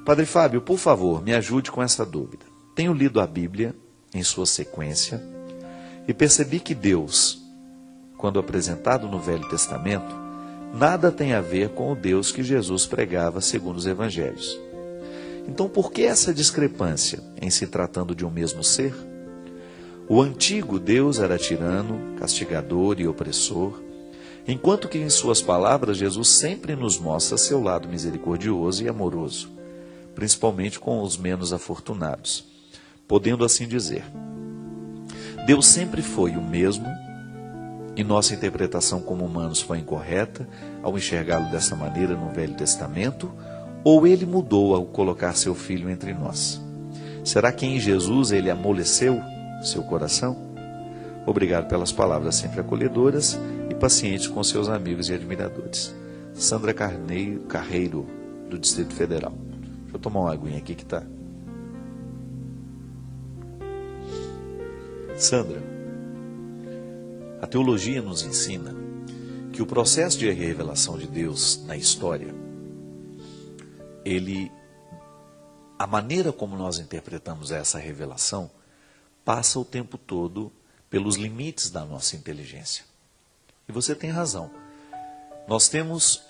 Padre Fábio, por favor, me ajude com essa dúvida. Tenho lido a Bíblia em sua sequência e percebi que Deus, quando apresentado no Velho Testamento, nada tem a ver com o Deus que Jesus pregava segundo os Evangelhos. Então, por que essa discrepância em se tratando de um mesmo ser? O antigo Deus era tirano, castigador e opressor, enquanto que em suas palavras Jesus sempre nos mostra seu lado misericordioso e amoroso, principalmente com os menos afortunados. Podendo assim dizer, Deus sempre foi o mesmo, e nossa interpretação como humanos foi incorreta ao enxergá-lo dessa maneira no Velho Testamento, ou ele mudou ao colocar seu Filho entre nós? Será que em Jesus ele amoleceu seu coração? Obrigado pelas palavras sempre acolhedoras e pacientes com seus amigos e admiradores. Sandra Carreiro, do Distrito Federal. Deixa eu tomar uma aguinha aqui que tá. Sandra, a teologia nos ensina que o processo de revelação de Deus na história, a maneira como nós interpretamos essa revelação, passa o tempo todo pelos limites da nossa inteligência. E você tem razão. Nós temos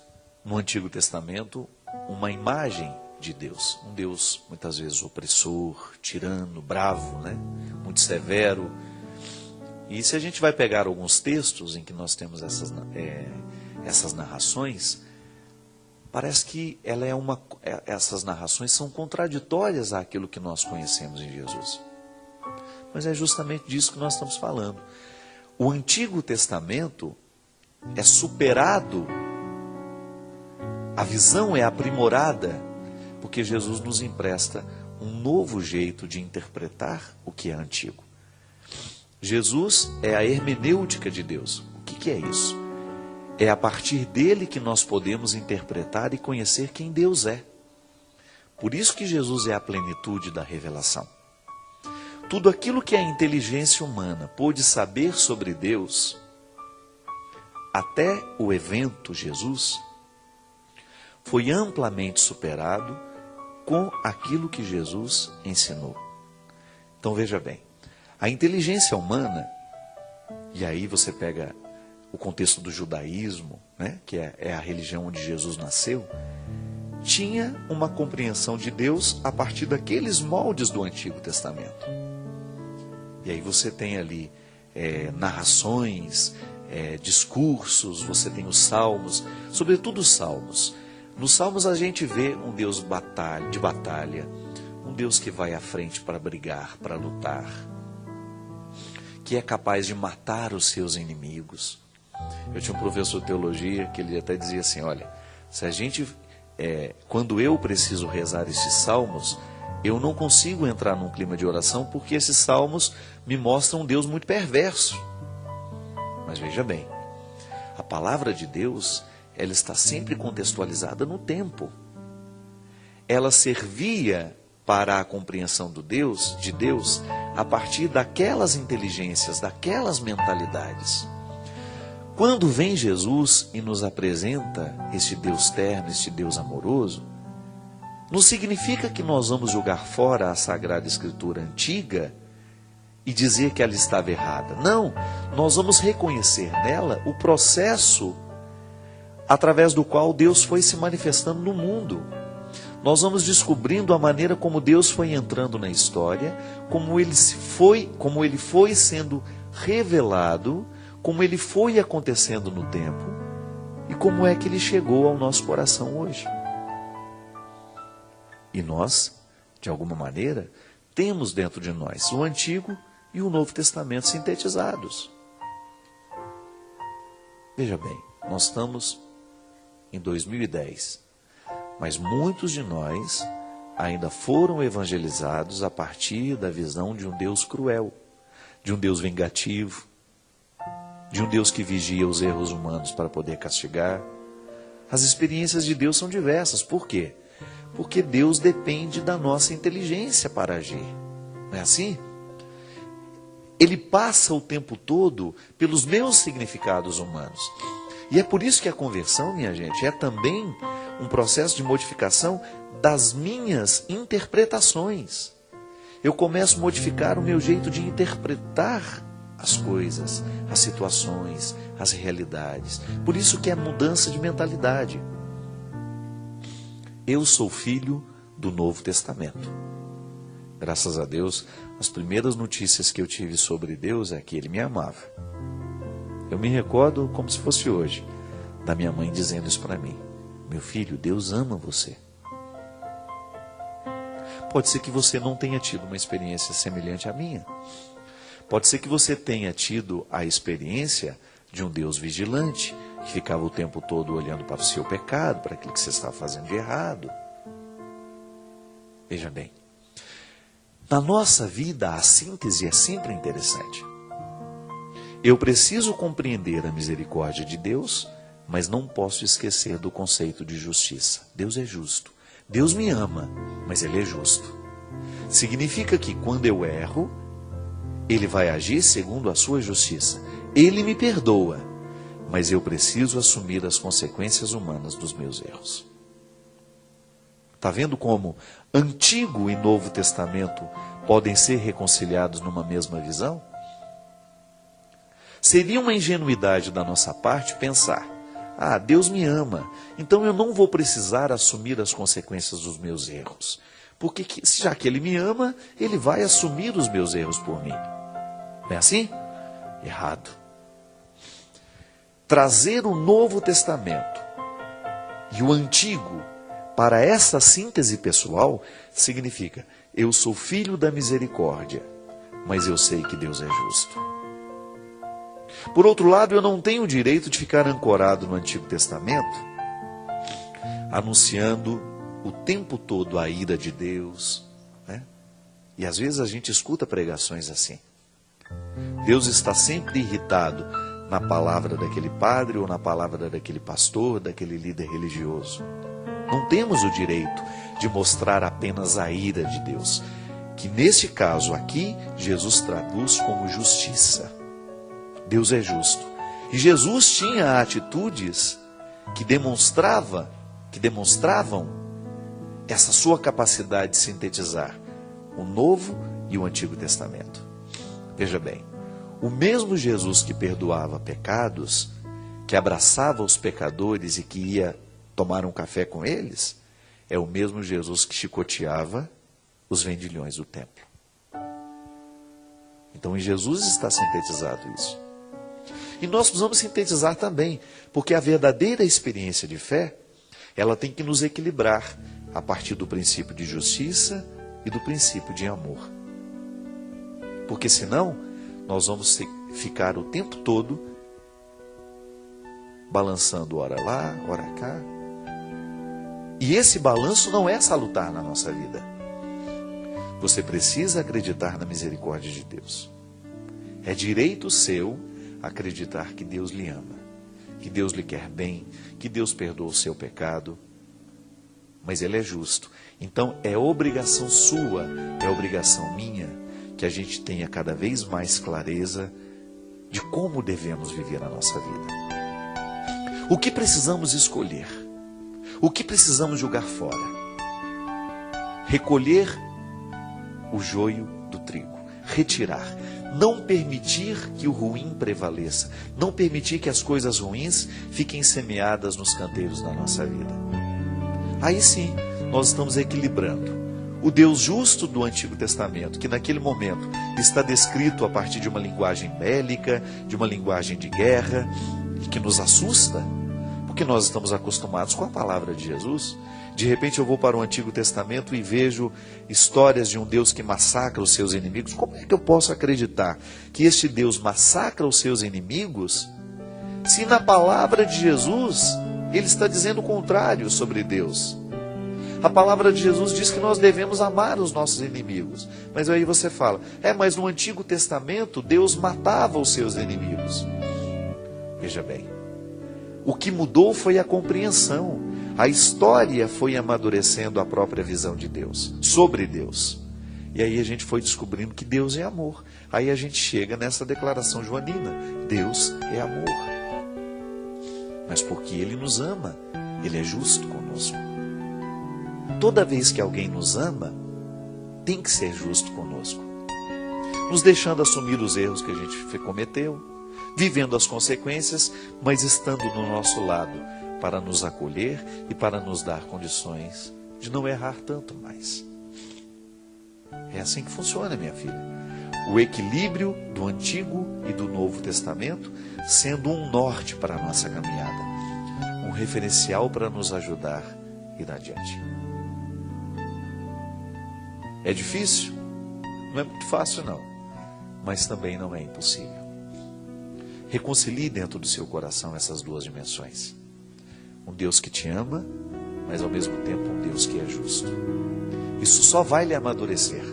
no Antigo Testamento uma imagem de Deus. Um Deus muitas vezes opressor, tirano, bravo, né? Muito severo. E se a gente vai pegar alguns textos em que nós temos essas narrações, parece que essas narrações são contraditórias àquilo que nós conhecemos em Jesus. Mas é justamente disso que nós estamos falando. O Antigo Testamento é superado, a visão é aprimorada, porque Jesus nos empresta um novo jeito de interpretar o que é antigo. Jesus é a hermenêutica de Deus. O que é isso? É a partir dele que nós podemos interpretar e conhecer quem Deus é. Por isso que Jesus é a plenitude da revelação. Tudo aquilo que a inteligência humana pôde saber sobre Deus, até o evento Jesus, foi amplamente superado com aquilo que Jesus ensinou. Então veja bem, a inteligência humana, e aí você pega o contexto do judaísmo, né, que é a religião onde Jesus nasceu, tinha uma compreensão de Deus a partir daqueles moldes do Antigo Testamento. E aí você tem ali narrações, discursos, você tem os salmos, sobretudo os salmos. Nos salmos a gente vê um Deus de batalha, um Deus que vai à frente para brigar, para lutar, que é capaz de matar os seus inimigos. Eu tinha um professor de teologia que ele até dizia assim, olha, se a gente, quando eu preciso rezar esses salmos, eu não consigo entrar num clima de oração porque esses salmos me mostram um Deus muito perverso. Mas veja bem, a palavra de Deus, ela está sempre contextualizada no tempo. Ela servia para a compreensão de Deus, a partir daquelas inteligências, daquelas mentalidades. Quando vem Jesus e nos apresenta este Deus terno, este Deus amoroso, não significa que nós vamos jogar fora a Sagrada Escritura antiga e dizer que ela estava errada. Não, nós vamos reconhecer nela o processo através do qual Deus foi se manifestando no mundo. Nós vamos descobrindo a maneira como Deus foi entrando na história, como ele foi sendo revelado, como ele foi acontecendo no tempo e como é que ele chegou ao nosso coração hoje. E nós, de alguma maneira, temos dentro de nós o Antigo e o Novo Testamento sintetizados. Veja bem, nós estamos em 2010, mas muitos de nós ainda foram evangelizados a partir da visão de um Deus cruel, de um Deus vingativo, de um Deus que vigia os erros humanos para poder castigar. As experiências de Deus são diversas. Por quê? Porque Deus depende da nossa inteligência para agir. Não é assim? Ele passa o tempo todo pelos meus significados humanos. E é por isso que a conversão, minha gente, é também um processo de modificação das minhas interpretações. Eu começo a modificar o meu jeito de interpretar as coisas, as situações, as realidades. Por isso que é mudança de mentalidade. Eu sou filho do Novo Testamento. Graças a Deus, as primeiras notícias que eu tive sobre Deus é que Ele me amava. Eu me recordo como se fosse hoje, da minha mãe dizendo isso para mim. Meu filho, Deus ama você. Pode ser que você não tenha tido uma experiência semelhante à minha. Pode ser que você tenha tido a experiência de um Deus vigilante, que ficava o tempo todo olhando para o seu pecado, para aquilo que você estava fazendo de errado. Veja bem, na nossa vida a síntese é sempre interessante. Eu preciso compreender a misericórdia de Deus, mas não posso esquecer do conceito de justiça. Deus é justo. Deus me ama, mas Ele é justo. Significa que quando eu erro, Ele vai agir segundo a sua justiça. Ele me perdoa, mas eu preciso assumir as consequências humanas dos meus erros. Está vendo como Antigo e Novo Testamento podem ser reconciliados numa mesma visão? Seria uma ingenuidade da nossa parte pensar: Deus me ama, então eu não vou precisar assumir as consequências dos meus erros. Porque já que Ele me ama, Ele vai assumir os meus erros por mim. Não é assim? Errado. Trazer o Novo Testamento e o Antigo para essa síntese pessoal significa: eu sou filho da misericórdia, mas eu sei que Deus é justo. Por outro lado, eu não tenho o direito de ficar ancorado no Antigo Testamento, anunciando o tempo todo a ira de Deus, né? E às vezes a gente escuta pregações assim. Deus está sempre irritado na palavra daquele padre ou na palavra daquele pastor, daquele líder religioso. Não temos o direito de mostrar apenas a ira de Deus, que neste caso aqui, Jesus traduz como justiça. Deus é justo. E Jesus tinha atitudes que demonstravam essa sua capacidade de sintetizar o Novo e o Antigo Testamento. Veja bem, o mesmo Jesus que perdoava pecados, que abraçava os pecadores e que ia tomar um café com eles, é o mesmo Jesus que chicoteava os vendilhões do templo. Então em Jesus está sintetizado isso. E nós precisamos sintetizar também, porque a verdadeira experiência de fé, ela tem que nos equilibrar a partir do princípio de justiça e do princípio de amor. Porque senão, nós vamos ficar o tempo todo balançando ora lá, ora cá. E esse balanço não é salutar na nossa vida. Você precisa acreditar na misericórdia de Deus. É direito seu acreditar que Deus lhe ama, que Deus lhe quer bem, que Deus perdoa o seu pecado, mas Ele é justo. Então é obrigação sua, é obrigação minha, que a gente tenha cada vez mais clareza de como devemos viver a nossa vida. O que precisamos escolher? O que precisamos jogar fora? Recolher o joio do trigo, retirar. Não permitir que o ruim prevaleça. Não permitir que as coisas ruins fiquem semeadas nos canteiros da nossa vida. Aí sim, nós estamos equilibrando o Deus justo do Antigo Testamento, que naquele momento está descrito a partir de uma linguagem bélica, de uma linguagem de guerra, e que nos assusta, porque nós estamos acostumados com a palavra de Jesus. De repente eu vou para o Antigo Testamento e vejo histórias de um Deus que massacra os seus inimigos. Como é que eu posso acreditar que este Deus massacra os seus inimigos, se na palavra de Jesus ele está dizendo o contrário sobre Deus? A palavra de Jesus diz que nós devemos amar os nossos inimigos. Mas aí você fala, mas no Antigo Testamento Deus matava os seus inimigos. Veja bem, o que mudou foi a compreensão. A história foi amadurecendo a própria visão de Deus, sobre Deus. E aí a gente foi descobrindo que Deus é amor. Aí a gente chega nessa declaração joanina: Deus é amor. mas porque Ele nos ama, Ele é justo conosco. Toda vez que alguém nos ama, tem que ser justo conosco, nos deixando assumir os erros que a gente cometeu, vivendo as consequências, mas estando do nosso lado para nos acolher e para nos dar condições de não errar tanto mais. É assim que funciona, minha filha. O equilíbrio do Antigo e do Novo Testamento sendo um norte para a nossa caminhada, um referencial para nos ajudar a ir adiante. É difícil? Não é muito fácil, não. Mas também não é impossível. Reconcilie dentro do seu coração essas duas dimensões. Um Deus que te ama, mas ao mesmo tempo um Deus que é justo. Isso só vai lhe amadurecer.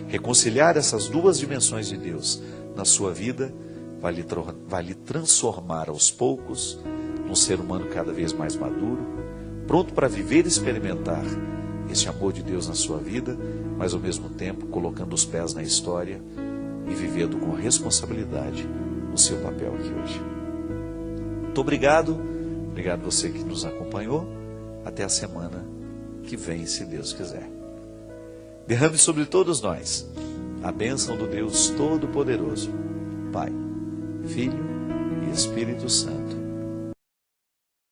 Reconciliar essas duas dimensões de Deus na sua vida vai lhe transformar aos poucos num ser humano cada vez mais maduro, pronto para viver e experimentar esse amor de Deus na sua vida, mas ao mesmo tempo colocando os pés na história e vivendo com responsabilidade o seu papel aqui hoje. Muito obrigado. Obrigado você que nos acompanhou. Até a semana que vem, se Deus quiser. Derrame sobre todos nós a bênção do Deus Todo-Poderoso, Pai, Filho e Espírito Santo.